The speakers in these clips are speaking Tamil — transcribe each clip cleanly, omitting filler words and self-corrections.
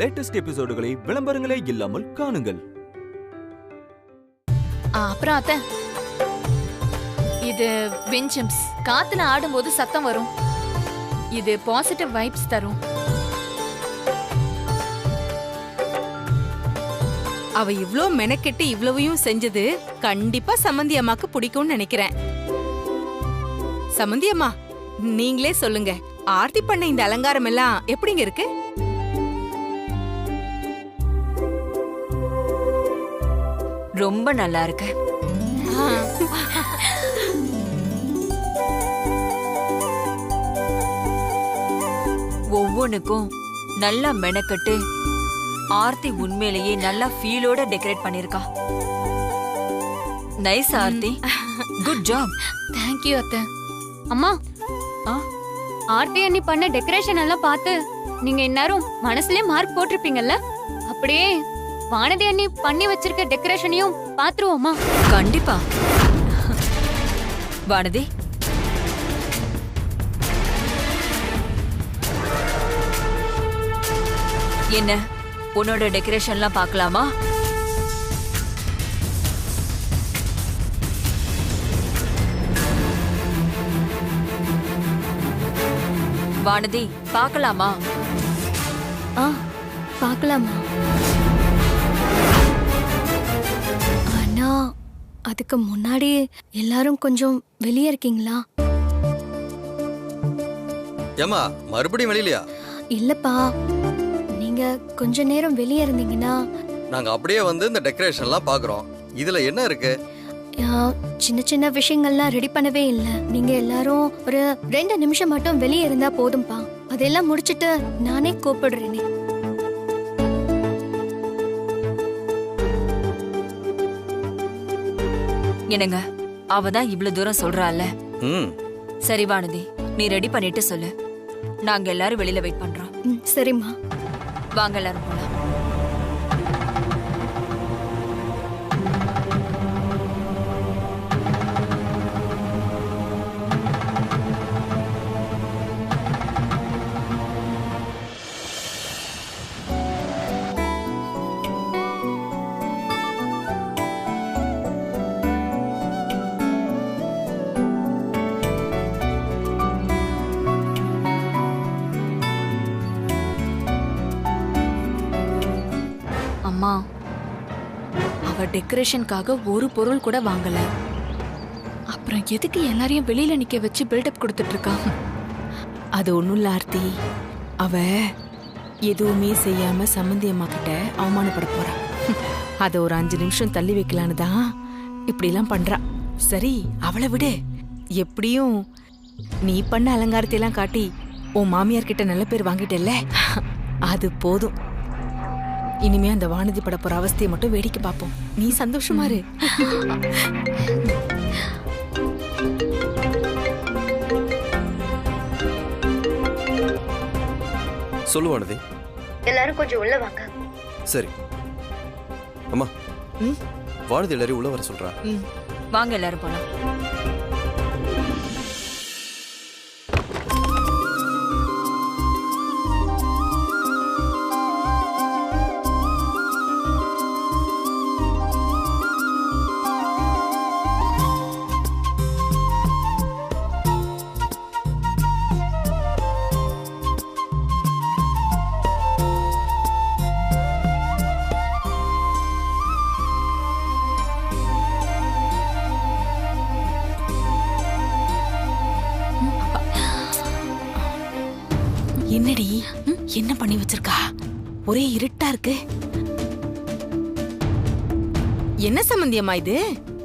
லேட்டஸ்ட் எபிசோடுகளை விளம்பரங்களே இல்லாமல் காணுங்கள். அப்புறம் அத்தை, இது வின்சம்ஸ். காத்துல ஆடும்போது சத்தம் வரும். இது பாசிட்டிவ் வைப்ஸ் தரும். அவ இவ்ளோ மெனக்கெட்டு இவ்வளவையும் செஞ்சது கண்டிப்பா சம்மந்தி அம்மாக்கு பிடிக்கும்னு நினைக்கிறேன். சம்மந்தி அம்மா, நீங்களே சொல்லுங்க, ஆர்த்தி பண்ண இந்த அலங்காரம் எல்லாம் எப்படிங்க இருக்கு? ரொம்ப நல்லா இருக்கு. ஒவ்வொன்னுக்கும் நல்லா மெனக்கட்டு ஆர்த்தி உண்மையிலேயே நல்லா ஃபீலோட டெக்கரேட் பண்ணிருக்கா. Nice Aarthi, good job. Thank you அத்தை. அம்மா, ஆர்த்தி அண்ணி பண்ண டெக்கரேஷன் எல்லாம் பார்த்து நீங்க எல்லாரும் மனசுலயே மார்க் போட்டிருப்பீங்கல்ல, அப்படியே வானதி அண்ணி பண்ணி வச்சிருக்க டெக்கரேஷனையும் பாத்துருவோமா? கண்டிப்பா. வானதி, என்ன உன்னோட டெக்கரேஷன்லாம் பார்க்கலாமா? வானதி, பார்க்கலாமா? பார்க்கலாமா? ஆனா அதுக்கு முன்னாடி எல்லாரும் கொஞ்சம் வெளியே இருக்கீங்களா? ஏமா மறுபடியும் வெளியிலயா? இல்லப்பா, நீங்க கொஞ்ச நேரம் வெளியே இருந்தீங்கன்னா நாங்க அப்படியே வந்து இந்த டெக்கரேஷன்லாம் பாக்குறோம். இதுல என்ன இருக்கு? சின்ன சின்ன விஷயங்கள்லாம் ரெடி பண்ணவே இல்லை. நீங்க எல்லாரும் ஒரு 2 நிமிஷம் மட்டும் வெளியே இருந்தா போதும்பா. அதெல்லாம் முடிச்சிட்டு நானே கூப்பிடுறேனே. என்னங்க, அவதான் இவ்வளவு தூரம் சொல்றாள். சரி வானதி, நீ ரெடி பண்ணிட்டு சொல்லு. நாங்க எல்லாரும் வெளியில வெயிட் பண்றோம். சரிம்மா, வாங்க எல்லாரும் போலாம். அம்மா, அவ டெக்கரேஷனுக்காக ஒரு பொருள் கூட வாங்கல. அப்புறம் எதுக்கு எல்லாரையும் வெளியில நிக்க வச்சு பில்டப் கொடுத்துட்டு இருக்கா? அது ஒண்ணும் இல்ல ஆர்த்தி, அவ எதுவுமே செய்யாம சம்மந்தி அம்மா கிட்ட அவமானப்பட போறா. அத ஒரு 5 நிமிஷம் தள்ளி வைக்கலான்னு தான் இப்படி எல்லாம் பண்றா. சரி, அவளை விடு. எப்படியும் நீ பண்ண அலங்காரத்தை எல்லாம் காட்டி உன் மாமியார் கிட்ட நல்ல பேர் வாங்கிட்டல்ல, அது போதும். இனிமே அந்த வானதி பட போற அவஸ்தையை மட்டும் வேடிக்கை பார்ப்போம். நீ சந்தோஷமா இரு. சொல்லு வானதி. எல்லாரும் கொஞ்சம் உள்ள வாங்க. சரி அம்மா, வானதி எல்லாரும் உள்ள வர சொல்றா. வாங்க எல்லாரும் போலாம். என்னடி, என்ன பண்ணி வச்சிருக்கா? ஒரே இருட்டா இருக்கு. என்ன சம்பந்தியமா இது?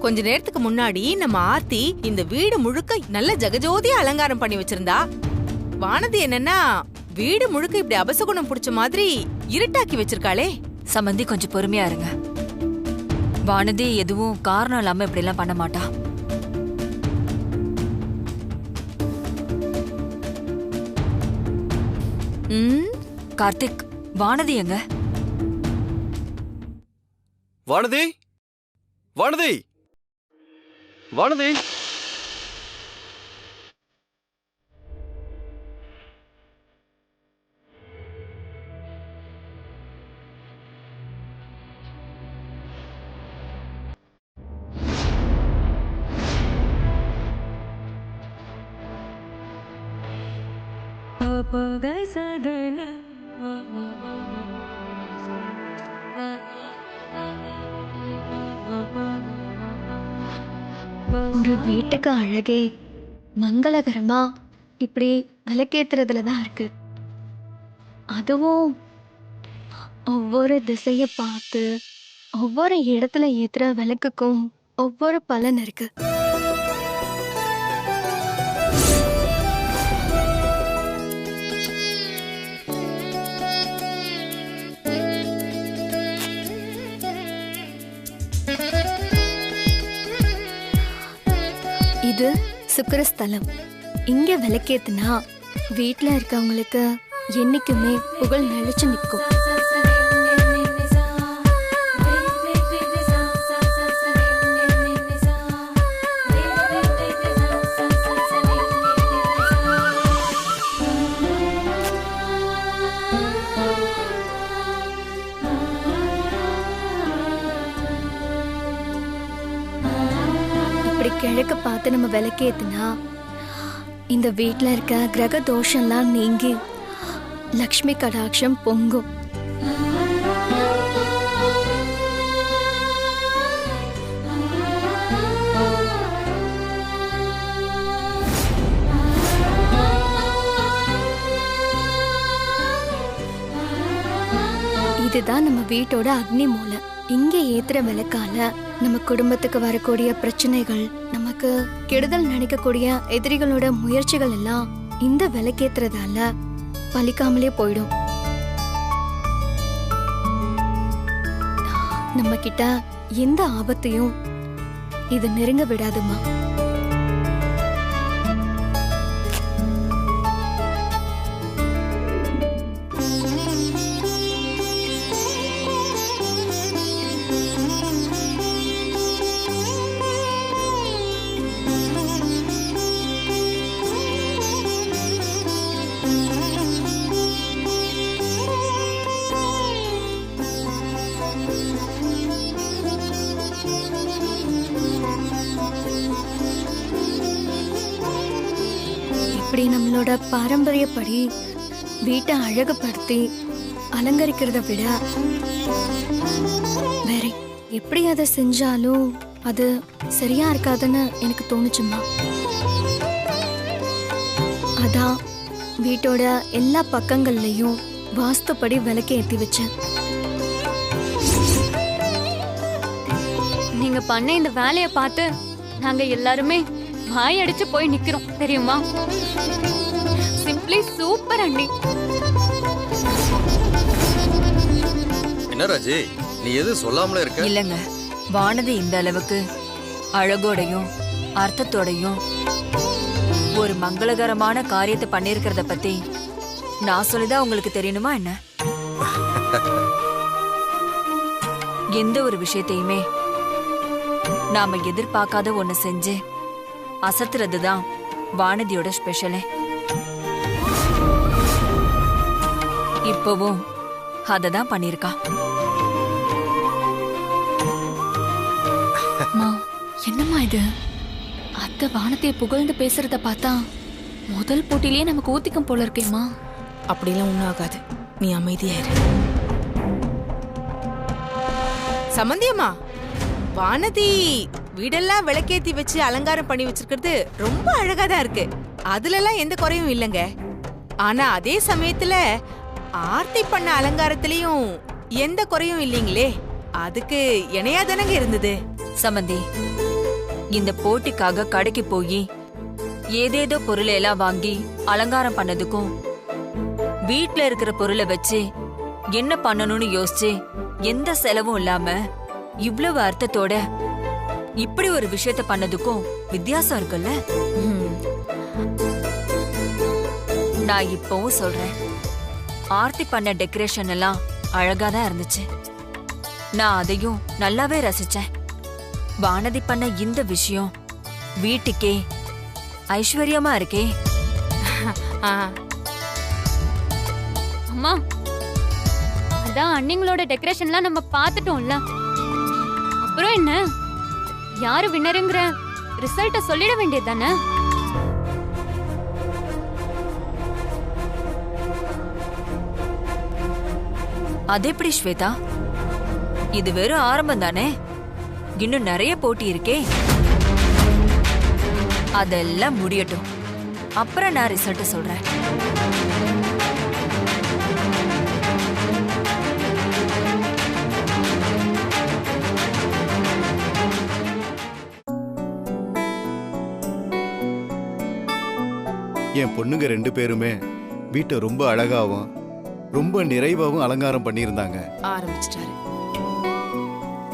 கொஞ்ச நேரத்துக்கு முன்னாடி நம்ம ஆர்த்தி இந்த வீடு முழுக்க நல்ல ஜகஜோதியா அலங்காரம் பண்ணி வச்சிருந்தா. வானதி என்னன்னா வீடு முழுக்க இப்படி அபசகுணம் புடிச்ச மாதிரி இருட்டாக்கி வச்சிருக்காளே. சம்பந்தி, கொஞ்சம் பொறுமையா இருங்க. வானதி எதுவும் காரணம் இல்லாம இப்படி எல்லாம் பண்ண மாட்டா. கார்த்திக், வானதி எங்க? வானதி, வானதி, வானதி. ஒரு வீட்டுக்கு அழகே மங்களகரமா இப்படி விளக்கேத்துறதுல தான் இருக்கு. அதுவும் ஒவ்வொரு திசையை பார்த்து ஒவ்வொரு இடத்துல ஏத்துற விளக்குக்கும் ஒவ்வொரு பலன் இருக்கு. இது சுக்கிரஸ்தலம். இங்க விளக்கேத்துனா வீட்ல இருக்கவங்களுக்கு என்னைக்குமே புகழ் நிலைச்சு நிற்கும். இப்படி கிழக்கு பார்த்து நம்ம விளக்கேத்துனா இந்த வீட்ல இருக்க கிரக தோஷம்லாம் நீங்கி லக்ஷ்மி கடாட்சம் பொங்கும். இதுதான் நம்ம வீட்டோட அக்னி மூலை. இங்க ஏத்துற விளக்கால நம்ம குடும்பத்துக்கு வரக்கூடிய பிரச்சனைகள், நமக்கு கெடுதல் நினைக்கக்கூடிய எதிரிகளோட முயற்சிகள் எல்லாம் இந்த விளக்கேத்துறதால பலிக்காமலே போயிடும். நம்ம கிட்ட எந்த ஆபத்தையும் இது நெருங்க விடாதுமா. இப்படி நம்மளோட பாரம்பரியப்படி வீட்டை அழகுபடுத்தி அலங்கரிக்கிறத விட வேற எப்படி அதை செஞ்சாலும் அது சரியா இருக்காதுன்னு எனக்கு தோணுச்சுமா. அதான் வீட்டோட எல்லா பக்கங்கள்லயும் வாஸ்துப்படி விளக்கு ஏத்தி வச்சேன். நீங்க பண்ண இந்த வேலையை பார்த்து நாங்க எல்லாருமே வாய் அடிச்சு போய் நிக்கிறோம் தெரியுமா. சிம்பிளி சூப்பர் அண்ணி. என்ன ராஜி, நீ எதுவும் சொல்லாமலே இருக்க? இல்லங்க, வானதி இந்த அளவுக்கு அழகோடையும் அர்த்தத்தோடையும் ஒரு மங்களகரமான காரியத்தை பண்ணிருக்கிறத பத்தி நான் சொல்லிதான் உங்களுக்கு தெரியணுமா என்ன? எந்த ஒரு விஷயத்தையுமே நாம எதிர்பார்க்காத ஒண்ணு செஞ்சு அசத்துறது தான் வானதியோட ஸ்பெஷலே. இப்பவும் அததான் பண்ணிருக்கா. என்னம்மா இது? அத்தை வானத்தைய புகழ்ந்து பேசுறத பார்த்தா முதல் போட்டிலேயே நமக்கு ஊத்திக்கும் போல இருக்கேம்மா. அப்படிலாம் ஒன்றும் ஆகாது, நீ அமைதியாயிரு. சம்பந்தியம்மா, வானதி வீடெல்லாம் விளக்கேத்தி வச்சு அலங்காரம் பண்ணி வச்சிருக்கிறது ரொம்ப அழகா தான் இருக்கு. அதுல எல்லாம் எந்த குறையும் இல்லைங்க. ஆனா அதே சமயத்துல ஆர்த்தி பண்ண அலங்காரத்திலயும் எந்த குறையும் இல்லைங்களே. அதுக்கு இணையா தானங்க இருந்தது. சம்பந்தி, இந்த போட்டிக்காக கடைக்கு போய் ஏதேதோ பொருளை எல்லாம் வாங்கி அலங்காரம் பண்ணதுக்கும் வீட்ல இருக்கிற பொருளை வச்சு என்ன பண்ணணும்னு யோசிச்சு எந்த செலவும் இல்லாம இவ்வளவு அர்த்தத்தோட இப்படி ஒரு விஷயத்த பண்ணதுக்கும் வித்தியாசம் இருக்குல்ல. நான் இப்பவும் சொல்றேன், ஆர்த்தி பண்ண டெக்கரேஷன் எல்லாம் அழகாதான் இருந்துச்சு. நான் அதையும் நல்லாவே ரசிச்சேன். வானதி பண்ண இந்த விஷயம் வீட்டுக்கே ஐஸ்வர்யமா இருக்கே. அம்மா, அதான் அண்ணிங்களோட டெக்கரேஷன்லாம் நம்ம பார்த்துட்டோம்ல. அப்புறம் என்ன, யாரு வின்னருங்கிற ரிசல்ட்ட சொல்லிட வேண்டியது தானே. அது எப்படி ஸ்வேதா? இது வெறும் ஆரம்பம் தானே, இன்னும் நிறைய போட்டி இருக்கே. அதெல்லாம் முடியட்டும், அப்புறம் நான் ரிசல்ட் சொல்றேன். என் பொண்ணுங்க 2 பேருமே வீட்டை ரொம்ப அழகாவும் ரொம்ப நிறைவாகவும் அலங்காரம் பண்ணியிருந்தாங்க. ஆரம்பிச்சிட்டாரு.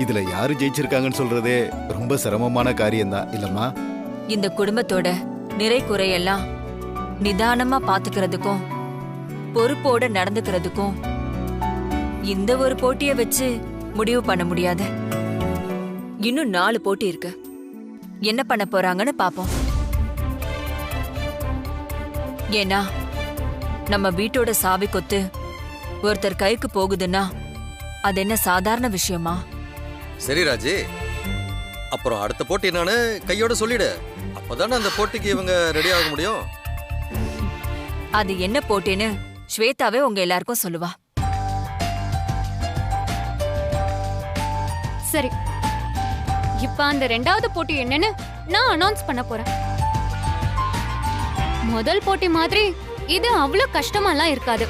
இதுல யாரு ஜெயிச்சிருக்காங்கன்னு சொல்றதே ரொம்ப சிரமமான காரியம்தான் இல்லம்மா? இந்த குடும்பத்தோட நிறை குறையெல்லாம் நிதானமா பாத்துக்கிறதுக்கும் பொறுப்போட நடந்துக்கிறதுக்கும் இந்த ஒரு போட்டிய வச்சு முடிவு பண்ண முடியாது. இன்னும் 4 போட்டி இருக்கு. என்ன பண்ண போறாங்கன்னு பாப்போம். ஏன்னா நம்ம வீட்டோட சாவி கொத்து ஒருத்தர் கைக்கு போகுதுன்னா அது என்ன சாதாரண விஷயமா? சரி ராஜி, அப்புறம் அடுத்த போட்டி என்னன்னு கையோட சொல்லிடு. அப்பதானே அந்த போட்டிக்கு இவங்க ரெடி ஆக முடியும். அது என்ன போட்டின்னு ஸ்வேதாவே உங்க எல்லாருக்கும் சொல்லுவா. சரி, இப்ப அந்த 2வது போட்டி என்னன்னு நான் அனௌன்ஸ் பண்ண போறேன். முதல் போட்டி மாதிரி இது அவ்வளவு கஷ்டமாலாம் இருக்காது.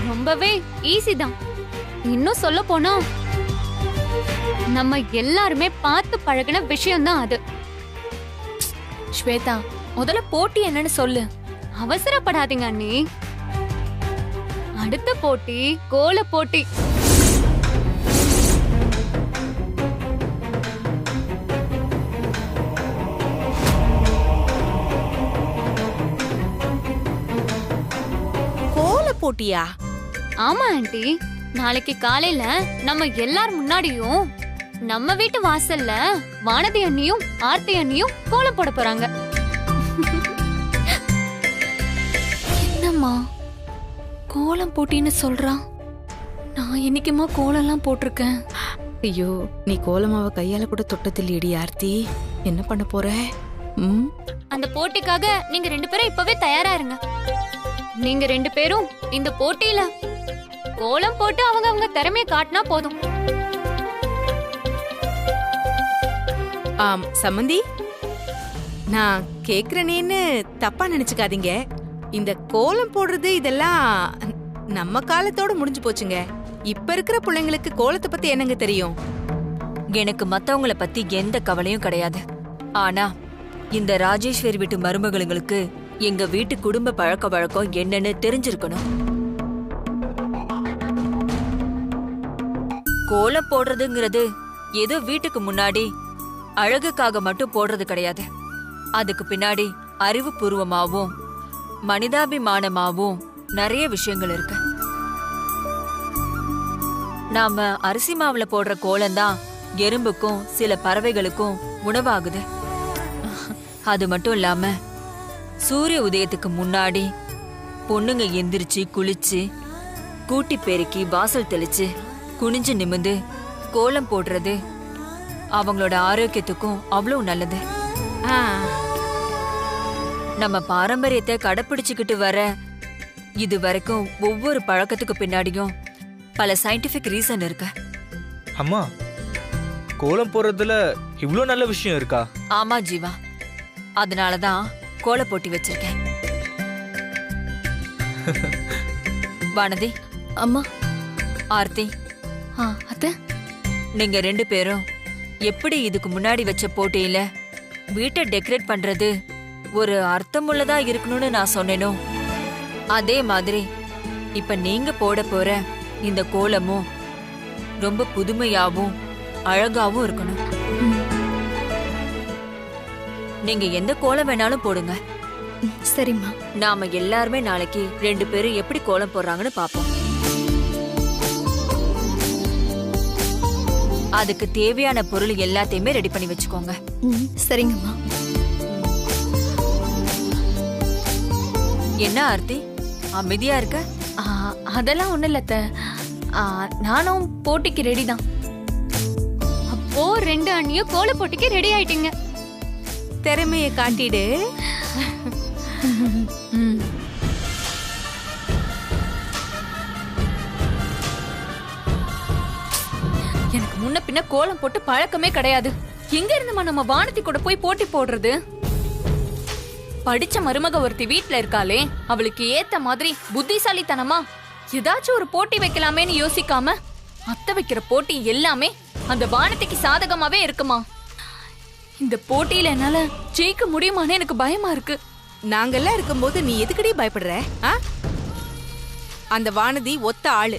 ரொம்பவே ஈஸி தான். இன்னும் சொல்ல போனா நம்ம எல்லாருமே பார்த்து பழகின விஷயம் தான் அது. ஸ்வேதா, முதல்ல போட்டி என்னன்னு சொல்லு. அவசரப்படாதீங்க அண்ணி. அடுத்த போட்டி கோல போட்டி. போட்டியா? ஆமா ஆண்டி, நாளைக்கு காலையில நம்ம எல்லார் முன்னாடியும் நம்ம வீட்டு வாசல்ல வானதி அண்ணியும் ஆர்த்தி அண்ணியும் கோலம் போட போறாங்க. என்னம்மா கோலம் போட்டின்னு சொல்றான்? நான் என்னைக்குமா கோலம்லாம் போட்டிருக்கேன். ஐயோ, நீ கோலமாவ கையால கூட தொட்டதில்லையடி ஆர்த்தி. என்ன பண்ண போற? அந்த போட்டிக்காக நீங்க 2 பேரும் இப்பவே தயாரா இருங்க. நீங்க 2 பேரும் இந்த போட்டியில கோலம் போட்டு அவங்க திறமையை காட்டினா போதும். சம்மந்தி, நான் கேக்குறேனேன்னு தப்பா நினைச்சுக்காதீங்க. இந்த கோலம் போடுறது இதெல்லாம் நம்ம காலத்தோட முடிஞ்சு போச்சுங்க. இப்ப இருக்கிற பிள்ளைங்களுக்கு கோலத்தை பத்தி என்னங்க தெரியும்? எனக்கு மத்தவங்கள பத்தி எந்த கவலையும் கிடையாது. ஆனா இந்த ராஜேஸ்வரி வீட்டு மருமகளுங்களுக்கு எங்க வீட்டு குடும்ப பழக்க வழக்கம் என்னன்னு தெரிஞ்சிருக்கணும். கோலம் போடுறதுங்கிறது ஏதோ வீட்டுக்கு முன்னாடி அழகுக்காக மட்டும் போடுறது கிடையாது. அதுக்கு பின்னாடி அறிவுபூர்வமாவும் மனிதாபிமானமாவும் நிறைய விஷயங்கள் இருக்கு. நாம அரிசி மாவுல போடுற கோலம் தான் எறும்புக்கும் சில பறவைகளுக்கும் உணவாகுது. அது மட்டும் இல்லாம சூரிய உதயத்துக்கு முன்னாடி பொண்ணுங்க எந்திரிச்சு குளிச்சு கூட்டி பெருக்கி வாசல் தெளிச்சு குனிஞ்சு நிமிந்து கோலம் போடுறது அவங்களோட ஆரோக்கியத்துக்கும் அவ்வளவு நல்லது. நம்ம பாரம்பரியத்தை கடைப்பிடிச்சுக்கிட்டு வர இது வரைக்கும் ஒவ்வொரு பழக்கத்துக்கு பின்னாடியும் பல சயின்டிபிக் ரீசன் இருக்கு. அம்மா, கோலம் போடுறதுல இவ்ளோ நல்ல விஷயம் இருக்கா? ஆமா ஜீவா, அதனாலதான் கோல போட்டி வச்சிருக்கேன். வானதி, அம்மா. ஆர்த்தி, அத்தை, நீங்க 2 பேரும் எப்படி இதுக்கு முன்னாடி வச்ச போட்டியில வீட்டை டெக்கரேட் பண்றது ஒரு அர்த்தமுள்ளதா இருக்கணும்னு நான் சொன்னேனோ, அதே மாதிரி இப்ப நீங்க போட போற இந்த கோலமும் ரொம்ப புதுமையாவும் அழகாவும் இருக்கணும். நீங்க எந்த கோலம் வேணாலும் போடுங்க. சரிம்மா. நாம எல்லாருமே நாளைக்கு 2 பேரும் எப்படி கோலம் போடுறாங்கன்னு பாப்போம். அதுக்கு தேவையான பொருள் எல்லாத்தையுமே ரெடி பண்ணி வச்சுக்கோங்க. சரிங்கம்மா. என்ன ஆர்த்தி, அமைதியா இருக்க? அதெல்லாம் ஒண்ணு இல்ல. நானும் போட்டிக்கு ரெடி தான். அப்போ 2 அண்ணியும் கோல போட்டிக்கு ரெடி ஆயிட்டீங்க. திறமையை காட்டிடு. முன்ன பின்ன கோலம் போட்டு பழக்கமே கிடையாது. எங்க இருந்துமா நம்ம வானதி கூட போய் போட்டி போடுறது? படிச்ச மருமக ஒருத்தி வீட்ல இருக்காளே, அவளுக்கு ஏத்த மாதிரி புத்திசாலித்தனமா ஏதாச்சும் ஒரு போட்டி வைக்கலாமேன்னு யோசிக்காம அத்தை வைக்கிற போட்டி எல்லாமே அந்த வானதிக்கு சாதகமாவே இருக்குமா? இந்த போட்டியில என்னால ஜெயிக்க முடியுமான்னு எனக்கு பயமா இருக்கு. நாங்கெல்லாம் இருக்கும்போது நீ எதுக்கடி பயப்படுற? அந்த வானதி ஒத்த ஆளு.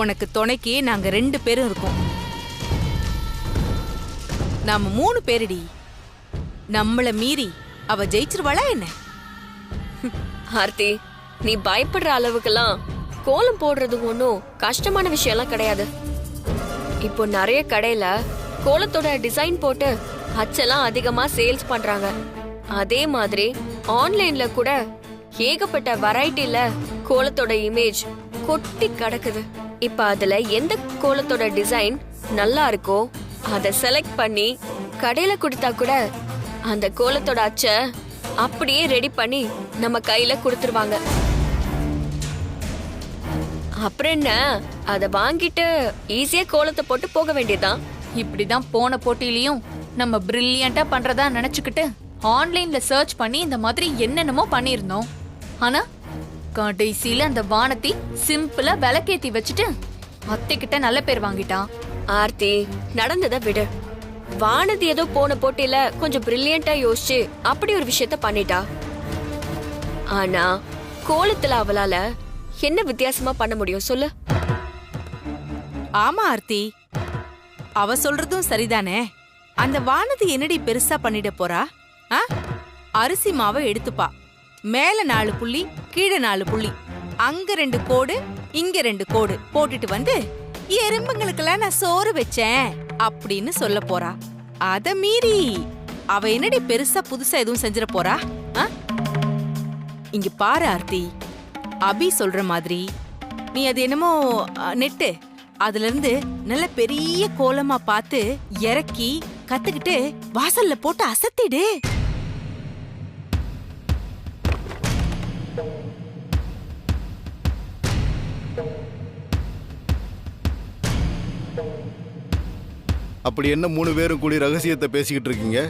உனக்கு துணைக்கு நாங்க 2 பேரும் இருக்கோம். நாம 3 பேருடி. நம்மள மீறி அவ ஜெயிச்சிருவாளா என்ன? ஆர்த்தி, நீ பயப்படுற அளவுக்கெல்லாம் கோலம் போடுறது ஒன்றும் கஷ்டமான விஷயம்லாம் கிடையாது. இப்போ நிறைய கடையில கோலத்தோட டிசைன் போட்டு அச்செல்லாம் அதிகமா சேல்ஸ் பண்றாங்க. அதே மாதிரி ஆன்லைன்ல கூட ஏகப்பட்ட வெரைட்டில கோலத்தோட இமேஜ் கொட்டி கிடக்குது. இப்ப அதுல எந்த கோலத்தோட டிசைன் நல்லா இருக்கோ அதை செலக்ட் பண்ணி கடையில கொடுத்தா கூட அந்த கோலத்தோட அச்ச அப்படியே ரெடி பண்ணி நம்ம கையில கொடுத்துருவாங்க. அப்புறம் என்ன, அத வாங்கிட்டு ஈஸியா கோலத்தை போட்டு போக வேண்டியதுதான். இப்படிதான் போன போட்டியிலயும் நம்ம பிரில்லியண்டா பண்றதா நினைச்சுக்கிட்டு ஆன்லைன்ல சர்ச் பண்ணி இந்த மாதிரி என்னென்னமோ பண்ணிருந்தோம். ஆனா கடைசியில அந்த வானதி சிம்பிளா விளக்கேத்தி வச்சுட்டு அத்தை கிட்ட நல்ல பேர் வாங்கிட்டான். ஆர்த்தி, நடந்ததை விடு. வானதி ஏதோ போன போட்டியில கொஞ்சம் பிரில்லியண்டா யோசிச்சு அப்படி ஒரு விஷயத்த பண்ணிட்டா. ஆனா கோலத்துல அவளால என்ன வித்தியாசமா பண்ண முடியும் சொல்லு? ஆமா ஆர்த்தி, அவ சொல்றதும் சரிதானே. அந்த வானதி என்னடி பெருசா பண்ணிட போறா? அரிசி மாவை எடுத்துப்பா. மேல 4 புள்ளி, கீழே 4 புள்ளி, அங்க 2 கோடு, இங்க 2 கோடு போட்டுட்டு வந்து எறும்புங்களுக்கெல்லாம் நான் சோறு வச்சேன் அப்படின்னு சொல்ல போறா. அத மீறி அவ என்னடி பெருசா புதுசா எதுவும் செஞ்சிட போறா? இங்க பாரு ஆர்த்தி, அபி சொல்ற மாதிரி நீ அது என்னமோ நெட்டு அதுல இருந்து நல்ல பெரிய கோலமா பார்த்து இறக்கி கத்துக்கிட்டு வாசல்ல போட்டு அசத்திடு. அப்படி என்ன 3 பேரும் கூடி ரகசியத்தை பேசிக்கிட்டு இருக்கீங்க?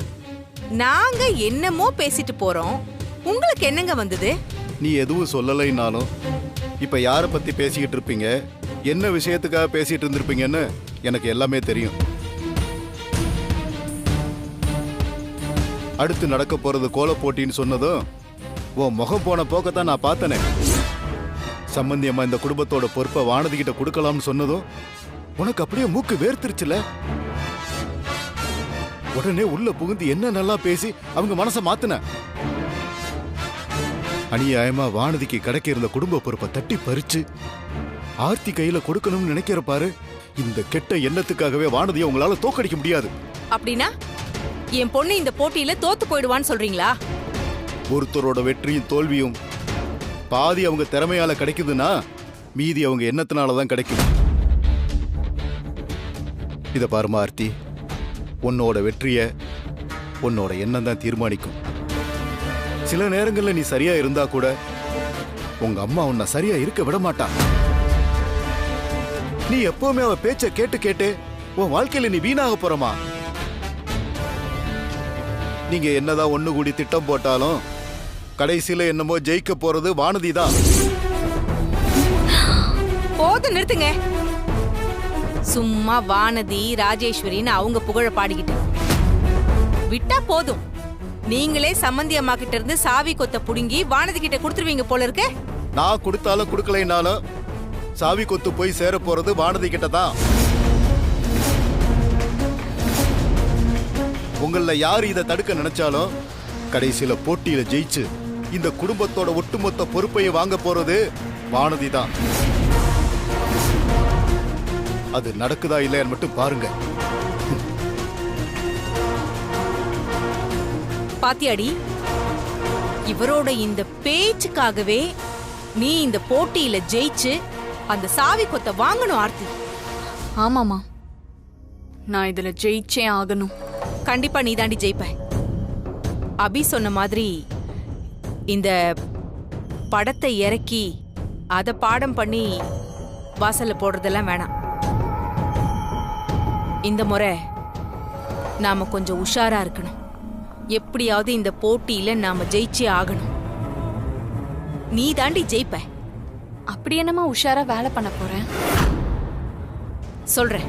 நாங்க என்னமோ பேசிட்டு போறோம், உங்களுக்கு என்னங்க வந்தது? நீ எதுவும் சொல்லலைனாலும் இப்ப யார பத்தி பேசிக்கிட்டு இருப்பீங்க, என்ன விஷயத்துக்காக பேசிட்டு இருந்திருப்பீங்கன்னு எனக்கு எல்லாமே தெரியும். அடுத்து நடக்க போறது கோல போட்டின்னு சொன்னதும் உன் முகம் போன போக்கத்தான் நான் பார்த்தனே. சம்பந்தியம்மா இந்த குடும்பத்தோட பொறுப்பை வானதி கிட்ட கொடுக்கலாம்னு சொன்னதும் உனக்கு அப்படியே மூக்கு வேர்த்திருச்சுல. உடனே உள்ள புகுந்து என்ன நல்லா பேசி அவங்க மனசை மாத்தின. அநியாயமா வானதிக்கு கிடைக்க இருந்த குடும்ப பொறுப்பை தட்டி பறிச்சு ஆர்த்தி கையில கொடுக்கணும்னு நினைக்கிற பாரு. இந்த கெட்ட எண்ணத்துக்காகவே வானதியை உங்களால தோக்கடிக்க முடியாது. அப்படின்னா என் பொண்ணு இந்த போட்டியில தோத்து போயிடுவான்னு சொல்றீங்களா? ஒருத்தரோட வெற்றியும் தோல்வியும் பாதி அவங்க திறமையால கிடைக்குதுன்னா மீதி அவங்க எண்ணத்தினாலதான் கிடைக்கும். இத பாருமா ஆர்த்தி, உன்னோட வெற்றிய உன்னோட எண்ணம் தான் தீர்மானிக்கும். சில நேரங்கள்ல நீ சரியா இருந்தா கூட உங்க அம்மா உன்னை சரியா இருக்க விட மாட்டா. நீ எப்பவுமே அவ பேச்ச கேட்டு கேட்டு உன் வாழ்க்கையில நீ வீணாக போறமா. நீங்க என்னதான் ஒண்ணு கூடி திட்டம் போட்டாலும் கடைசியில என்னமோ ஜெயிக்க போறது வானதி தான். போது நிறுத்துங்க. சும்மா வானதி ராஜேஸ்வரின்னு அவங்க புகழ பாடிக்கிட்டு விட்டா போதும். நீங்களே சம்பந்தி அம்மா கிட்ட இருந்து சாவி கொத்த புடுங்கி வானதி கிட்ட கொடுத்துருவீங்க போல இருக்க. நான் கொடுத்தாலும் கொடுக்கலைனாலும் சாவி கொத்து போய் சேர போறது வானதி கிட்ட தான். உங்கள யாரு இதை தடுக்க நினைச்சாலும் கடைசியில போட்டியில ஜெயிச்சு இந்த குடும்பத்தோட ஒட்டுமொத்த பொறுப்பையை வாங்க போறது வானதி தான். அது நடக்குதா இல்லையான்னு மட்டும் பாருங்க. பாத்தியாடி, இவரோட இந்த பேச்சுக்காகவே நீ இந்த போட்டியில ஜெயிச்சு அந்த சாவி கொத்த வாங்கணும் ஆர்த்தி. ஆமாமா, நான் இதுல ஜெயிச்சே ஆகணும். கண்டிப்பா நீ தாண்டி ஜெயிப்ப. அபி சொன்ன மாதிரி இந்த படத்தை இறக்கி அத பாடம் பண்ணி வாசல்ல போடுறதெல்லாம் வேணாம். இந்த முறை நாம கொஞ்சம் உஷாரா இருக்கணும். எப்படியாவது இந்த போட்டியில நாம ஜெயிச்சே ஆகணும். நீ தாண்டி ஜெயிப்ப. அப்படி என்னமா உஷாரா வேலை பண்ண போறேன்? சொல்றேன்.